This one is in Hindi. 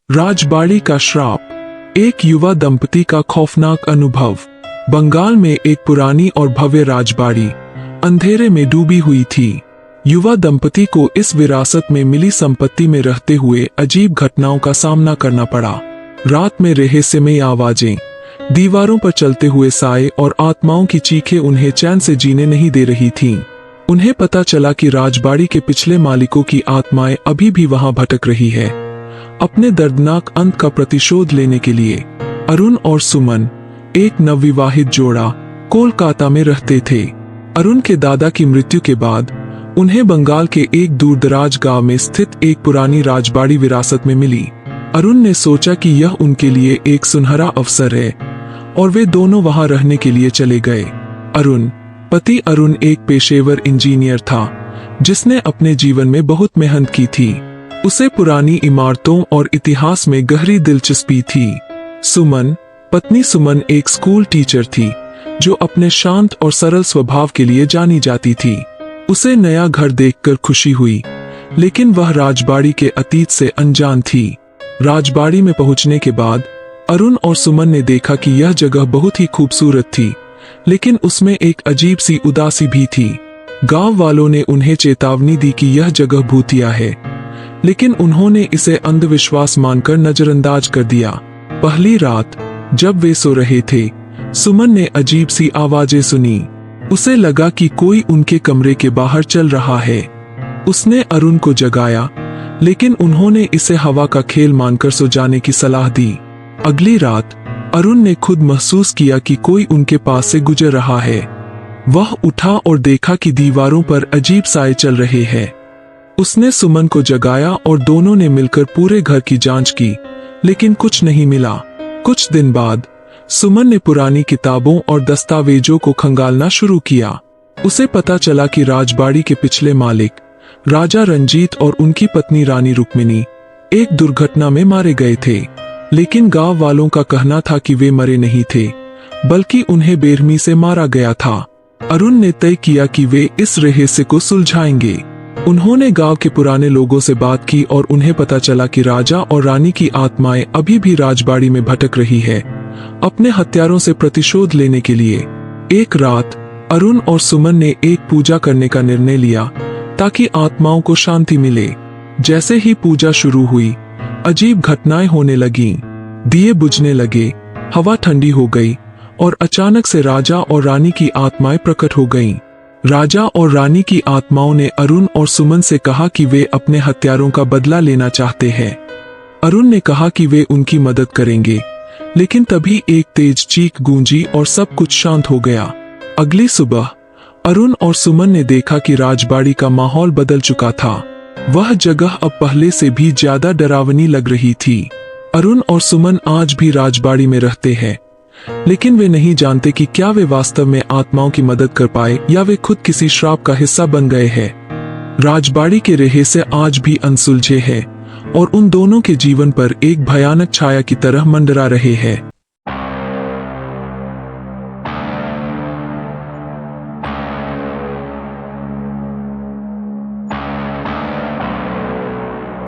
राजबाड़ी का श्राप। एक युवा दंपति का खौफनाक अनुभव। बंगाल में एक पुरानी और भव्य राजबाड़ी अंधेरे में डूबी हुई थी। युवा दंपति को इस विरासत में मिली संपत्ति में रहते हुए अजीब घटनाओं का सामना करना पड़ा। रात में रहस्यमयी आवाजें, दीवारों पर चलते हुए साए और आत्माओं की चीखें उन्हें चैन से जीने नहीं दे रही थीं। उन्हें पता चला कि राजबाड़ी के पिछले मालिकों की आत्माएं अभी भी वहां भटक रही है, अपने दर्दनाक अंत का प्रतिशोध लेने के लिए। अरुण और सुमन, एक नवविवाहित जोड़ा, कोलकाता में रहते थे। अरुण के दादा की मृत्यु के बाद उन्हें बंगाल के एक दूरदराज गांव में स्थित एक पुरानी राजबाड़ी विरासत में मिली। अरुण ने सोचा कि यह उनके लिए एक सुनहरा अवसर है और वे दोनों वहां रहने के लिए चले गए। पति अरुण एक पेशेवर इंजीनियर था जिसने अपने जीवन में बहुत मेहनत की थी। उसे पुरानी इमारतों और इतिहास में गहरी दिलचस्पी थी। पत्नी सुमन एक स्कूल टीचर थी जो अपने शांत और सरल स्वभाव के लिए जानी जाती थी। उसे नया घर देखकर खुशी हुई, लेकिन वह राजबाड़ी के अतीत से अनजान थी। राजबाड़ी में पहुंचने के बाद अरुण और सुमन ने देखा कि यह जगह बहुत ही खूबसूरत थी, लेकिन उसमें एक अजीब सी उदासी भी थी। गांव वालों ने उन्हें चेतावनी दी कि यह जगह भूतिया है, लेकिन उन्होंने इसे अंधविश्वास मानकर नजरअंदाज कर दिया। पहली रात जब वे सो रहे थे, सुमन ने अजीब सी आवाजें सुनी। उसे लगा कि कोई उनके कमरे के बाहर चल रहा है। उसने अरुण को जगाया, लेकिन उन्होंने इसे हवा का खेल मानकर सो जाने की सलाह दी। अगली रात अरुण ने खुद महसूस किया कि कोई उनके पास से गुजर रहा है। वह उठा और देखा कि दीवारों पर अजीब साए चल रहे हैं। उसने सुमन को जगाया और दोनों ने मिलकर पूरे घर की जांच की, लेकिन कुछ नहीं मिला। कुछ दिन बाद सुमन ने पुरानी किताबों और दस्तावेजों को खंगालना शुरू किया। उसे पता चला कि राजबाड़ी के पिछले मालिक राजा रंजीत और उनकी पत्नी रानी रुक्मिणी एक दुर्घटना में मारे गए थे, लेकिन गांव वालों का कहना था कि वे मरे नहीं थे, बल्कि उन्हें बेरहमी से मारा गया था। अरुण ने तय किया कि वे इस रहस्य को सुलझाएंगे। उन्होंने गांव के पुराने लोगों से बात की और उन्हें पता चला कि राजा और रानी की आत्माएं अभी भी राजबाड़ी में भटक रही है, अपने हत्यारों से प्रतिशोध लेने के लिए। एक रात अरुण और सुमन ने एक पूजा करने का निर्णय लिया ताकि आत्माओं को शांति मिले। जैसे ही पूजा शुरू हुई, अजीब घटनाएं होने लगीं। दिए बुझने लगे, हवा ठंडी हो गई और अचानक से राजा और रानी की आत्माएं प्रकट हो गईं। राजा और रानी की आत्माओं ने अरुण और सुमन से कहा कि वे अपने हत्यारों का बदला लेना चाहते हैं। अरुण ने कहा कि वे उनकी मदद करेंगे, लेकिन तभी एक तेज चीख गूंजी और सब कुछ शांत हो गया। अगली सुबह अरुण और सुमन ने देखा कि राजबाड़ी का माहौल बदल चुका था। वह जगह अब पहले से भी ज्यादा डरावनी लग रही थी। अरुण और सुमन आज भी राजबाड़ी में रहते हैं, लेकिन वे नहीं जानते कि क्या वे वास्तव में आत्माओं की मदद कर पाए या वे खुद किसी श्राप का हिस्सा बन गए हैं। राजबाड़ी के रहस्य आज भी अनसुलझे हैं और उन दोनों के जीवन पर एक भयानक छाया की तरह मंडरा रहे हैं।